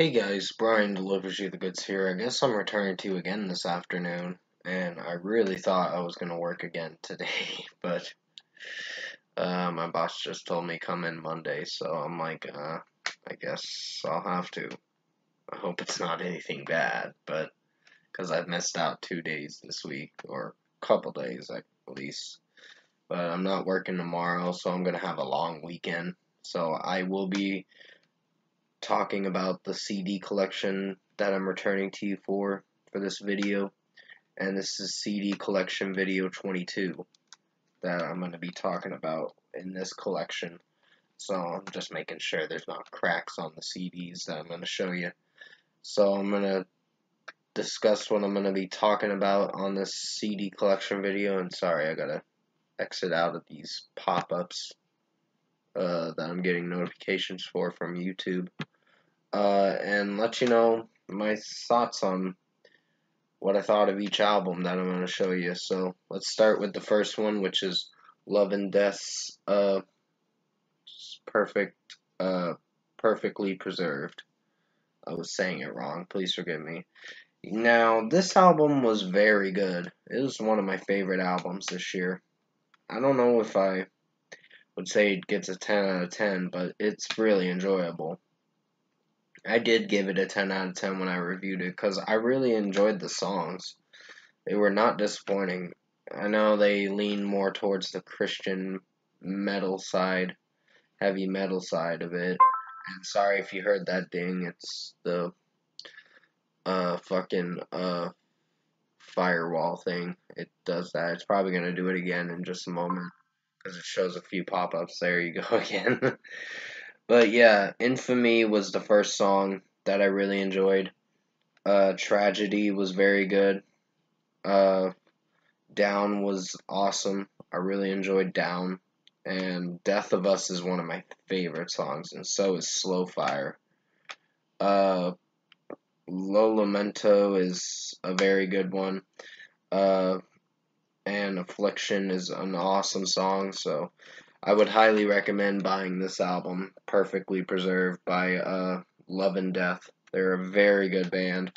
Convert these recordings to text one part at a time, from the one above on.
Hey guys, Brian delivers you the goods here. I guess I'm returning to you again this afternoon, and I really thought I was gonna work again today, but my boss just told me come in Monday, so I'm like, I guess I'll have to. I hope it's not anything bad, but because I've missed out 2 days this week, or a couple days at least. But I'm not working tomorrow, so I'm gonna have a long weekend. So I will be talking about the CD collection that I'm returning to you for this video, and this is CD collection video 22 that I'm going to be talking about in this collection. So I'm just making sure there's not cracks on the CDs that I'm going to show you. So I'm going to discuss what I'm going to be talking about on this CD collection video, and sorry, I gotta exit out of these pop-ups that I'm getting notifications for from YouTube. And let you know my thoughts on what I thought of each album that I'm going to show you. So let's start with the first one, which is Love and Death's perfect, perfectly preserved. I was saying it wrong. Please forgive me. Now, this album was very good. It was one of my favorite albums this year. I don't know if I would say it gets a 10 out of 10, but it's really enjoyable. I did give it a 10 out of 10 when I reviewed it because I really enjoyed the songs. They were not disappointing. I know they lean more towards the Christian metal side, heavy metal side of it. And sorry if you heard that ding, it's the fucking firewall thing. It does that. It's probably gonna do it again in just a moment because it shows a few pop-ups. There you go again. But yeah, Infamy was the first song that I really enjoyed. Tragedy was very good. Uh, Down was awesome. I really enjoyed Down. And Death of Us is one of my favorite songs, and so is Slow Fire. Uh, Lo Lamento is a very good one. Uh, and Affliction is an awesome song, so I would highly recommend buying this album, Perfectly Preserved by Love and Death. They're a very good band,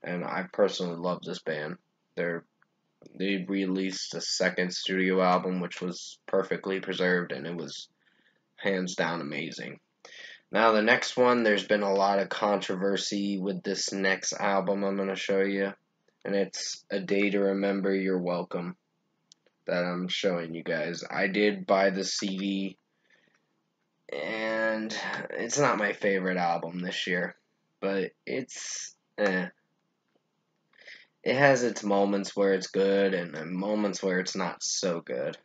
and I personally love this band. They released a second studio album, which was Perfectly Preserved, and it was hands down amazing. Now, the next one, there's been a lot of controversy with this next album I'm going to show you, and it's A Day to Remember You're Welcome that I'm showing you guys. I did buy the CD, and it's not my favorite album this year, but it's it has its moments where it's good and moments where it's not so good.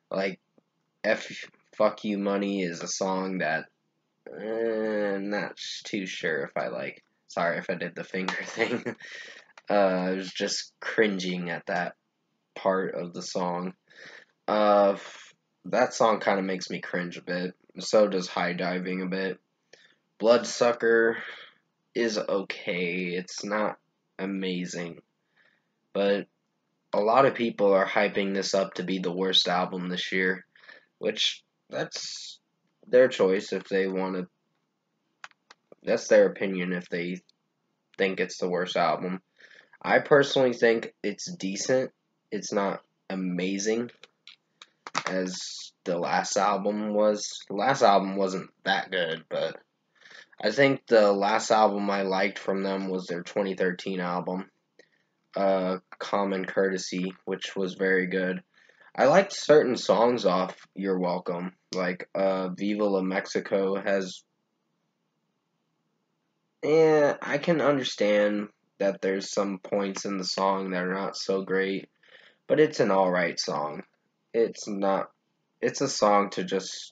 Like F Fuck You Money is a song that not too sure if I like. Sorry if I did the finger thing. I was just cringing at that part of the song. Uh, that song kind of makes me cringe a bit. So does High Diving a bit. Bloodsucker is okay. It's not amazing, but a lot of people are hyping this up to be the worst album this year, which that's their choice if they want to. That's their opinion if they think it's the worst album. I personally think it's decent. It's not amazing as the last album was. The last album wasn't that good, but I think the last album I liked from them was their 2013 album, Common Courtesy, which was very good. I liked certain songs off You're Welcome, like Viva La Mexico has. I can understand that there's some points in the song that are not so great, but it's an alright song. It's not. It's a song to just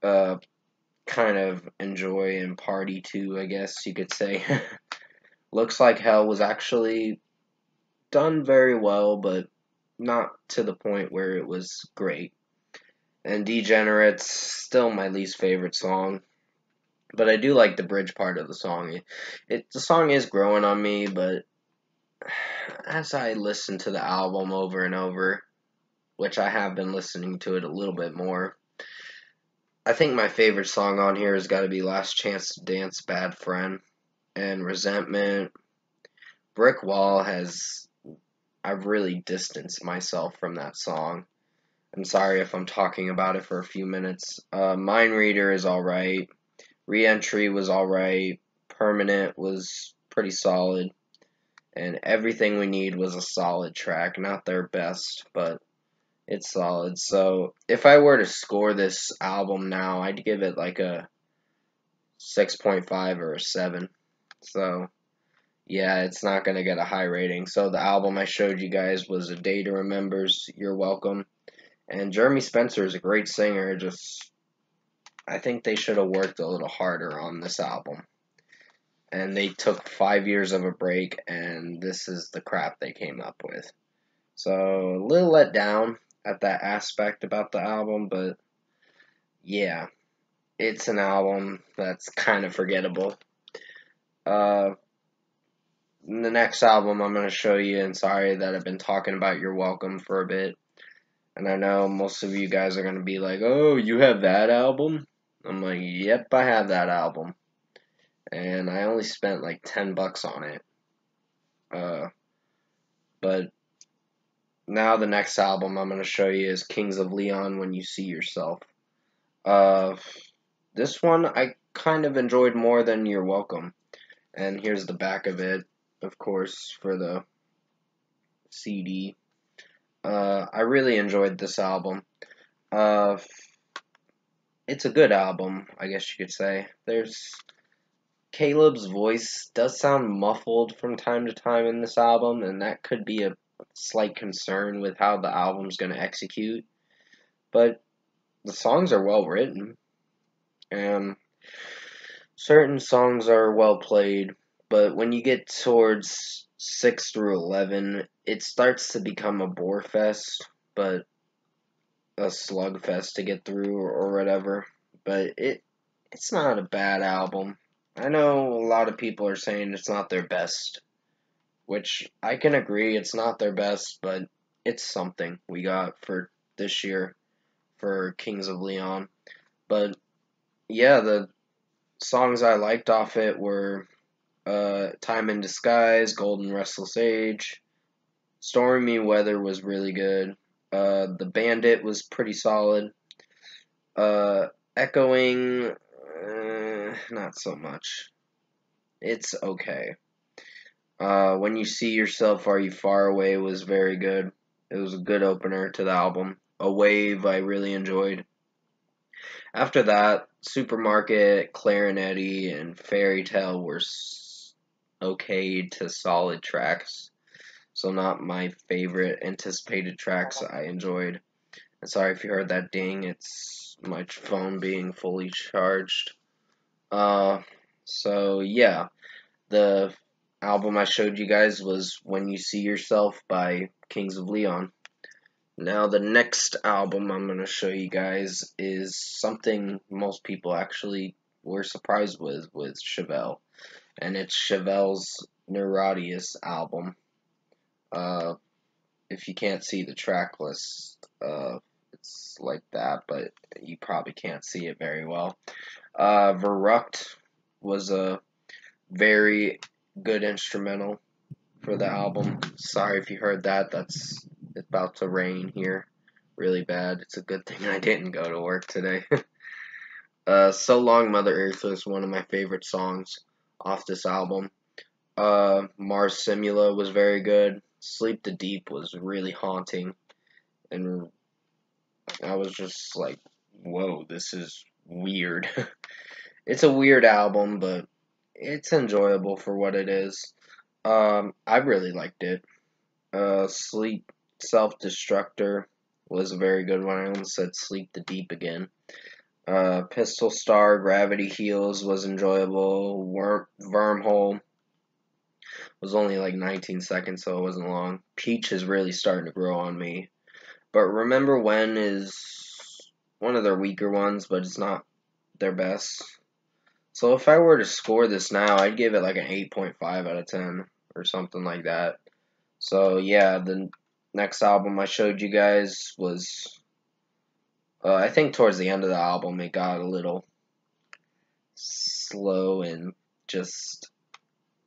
uh, kind of enjoy and party to, I guess you could say. Looks Like Hell was actually done very well, but not to the point where it was great. And Degenerates, still my least favorite song. But I do like the bridge part of the song. The song is growing on me, but as I listen to the album over and over, which I have been listening to it a little bit more, I think my favorite song on here has got to be Last Chance to Dance, Bad Friend, and Resentment. Brick Wall has, I've really distanced myself from that song. I'm sorry if I'm talking about it for a few minutes. Mind Reader is alright. Reentry was alright. Permanent was pretty solid. And Everything We Need was a solid track. Not their best, but it's solid. So if I were to score this album now, I'd give it like a 6.5 or a 7. So yeah, it's not going to get a high rating. So the album I showed you guys was A Day to Remember's You're Welcome. And Jeremy Spencer is a great singer, just I think they should have worked a little harder on this album. And they took 5 years of a break, and this is the crap they came up with. So a little let down at that aspect about the album, but yeah, it's an album that's kind of forgettable. The next album I'm going to show you, and sorry that I've been talking about You're Welcome for a bit. And I know most of you guys are going to be like, oh, you have that album? I'm like, yep, I have that album. And I only spent like $10 on it. But now the next album I'm going to show you is Kings of Leon, When You See Yourself. This one I kind of enjoyed more than You're Welcome. And here's the back of it, of course, for the CD. I really enjoyed this album. It's a good album, I guess you could say. Caleb's voice does sound muffled from time to time in this album, and that could be a slight concern with how the album's going to execute. But the songs are well written, and certain songs are well played, but when you get towards 6 through 11, it starts to become a bore fest, but a slugfest to get through or whatever. But it's not a bad album. I know a lot of people are saying it's not their best, which I can agree it's not their best, but it's something we got for this year for Kings of Leon. But yeah, the songs I liked off it were Time in Disguise, Golden Restless Age, Stormy Weather was really good. The Bandit was pretty solid. Echoing, not so much. It's okay. When You See Yourself, Are You Far Away was very good. It was a good opener to the album. A Wave I really enjoyed. After that, Supermarket, Clarinetti, and Fairy Tale were okay to solid tracks. So not my favorite anticipated tracks I enjoyed. And sorry if you heard that ding, it's my phone being fully charged. So yeah, the album I showed you guys was When You See Yourself by Kings of Leon. Now the next album I'm going to show you guys is something most people actually were surprised with Chevelle. And it's Chevelle's Neurodius album. If you can't see the track list, it's like that, but you probably can't see it very well. Verrucht was a very good instrumental for the album. Sorry if you heard that. It's about to rain here really bad. It's a good thing I didn't go to work today. So Long Mother Earth is one of my favorite songs off this album. Mars Simula was very good. Sleep the Deep was really haunting, and I was just like, whoa, this is weird. It's a weird album, but it's enjoyable for what it is. I really liked it. Sleep Self-Destructor was a very good one. I almost said Sleep the Deep again. Pistol Star, Gravity Heals was enjoyable. Wormhole was only like 19 seconds, so it wasn't long. Peach is really starting to grow on me. But Remember When is one of their weaker ones, but it's not their best. So if I were to score this now, I'd give it like an 8.5 out of 10 or something like that. So yeah, the next album I showed you guys was I think towards the end of the album it got a little slow and just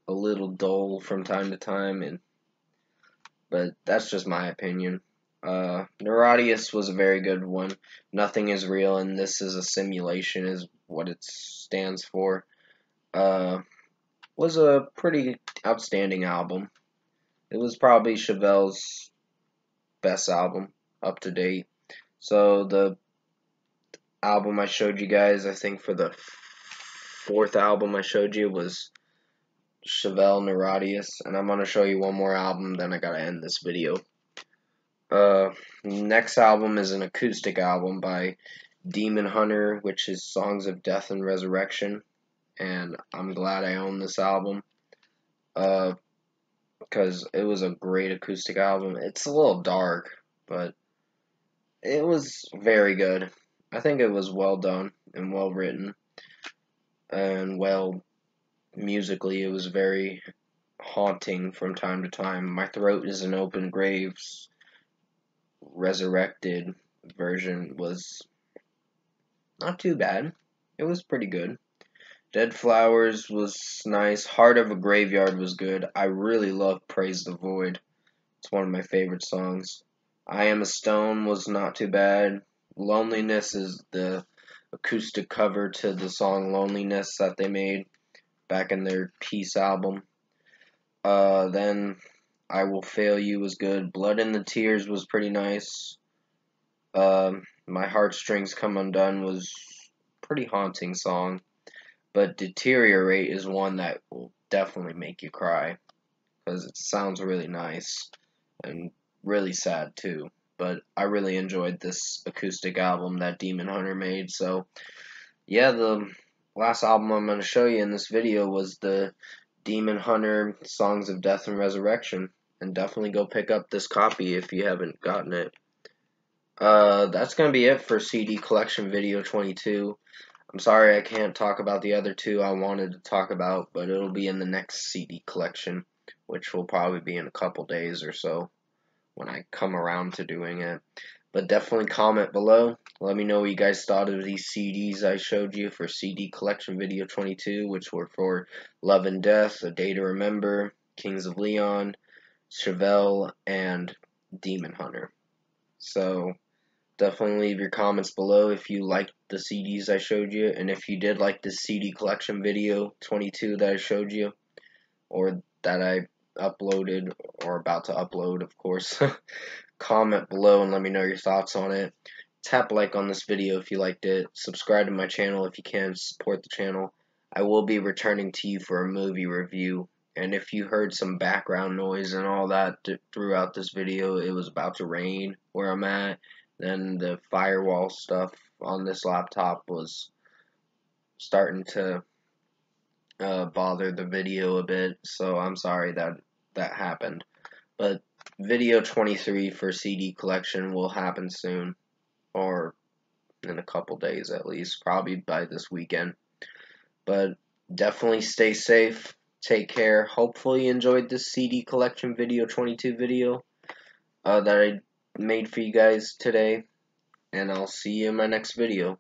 a little dull from time to time, but that's just my opinion. Neurodius was a very good one. Nothing is real, and this is a simulation, is what it stands for. Was a pretty outstanding album. It was probably Chevelle's best album up to date. So the album I showed you guys, I think for the fourth album I showed you, was Chevelle Neurodius, and I'm gonna show you one more album, then I gotta end this video. Next album is an acoustic album by Demon Hunter, which is Songs of Death and Resurrection, and I'm glad I own this album, because it was a great acoustic album. It's a little dark, but it was very good. I think it was well done and well written, and well musically it was very haunting from time to time. My Throat is an Open Grave's resurrected version was not too bad. It was pretty good. Dead Flowers was nice. Heart of a Graveyard was good. I really love Praise the Void. It's one of my favorite songs. I Am a Stone was not too bad. Loneliness is the acoustic cover to the song Loneliness that they made back in their Peace album. Then I Will Fail You was good. Blood in the Tears was pretty nice. My Heartstrings Come Undone was a pretty haunting song. But Deteriorate is one that will definitely make you cry, because it sounds really nice and really sad too. But I really enjoyed this acoustic album that Demon Hunter made. So yeah, the last album I'm going to show you in this video was the Demon Hunter Songs of Death and Resurrection, and definitely go pick up this copy if you haven't gotten it. That's going to be it for CD Collection Video 22. I'm sorry I can't talk about the other two I wanted to talk about, but it'll be in the next CD collection, which will probably be in a couple days or so when I come around to doing it. But definitely comment below. Let me know what you guys thought of these CDs I showed you for CD Collection Video 22, which were for Love and Death, A Day to Remember, Kings of Leon, Chevelle, and Demon Hunter. So definitely leave your comments below if you liked the CDs I showed you, and if you did like this CD Collection Video 22 that I showed you, or that I uploaded, or about to upload, of course. Comment below and let me know your thoughts on it. Tap like on this video if you liked it. Subscribe to my channel if you can. Support the channel. I will be returning to you for a movie review, and if you heard some background noise and all that throughout this video, it was about to rain where I'm at. Then the firewall stuff on this laptop was starting to bother the video a bit, so I'm sorry that happened. But video 23 for CD collection will happen soon, or in a couple days at least, probably by this weekend. But definitely stay safe, take care. Hopefully you enjoyed this CD collection video 22 video that I made for you guys today, and I'll see you in my next video.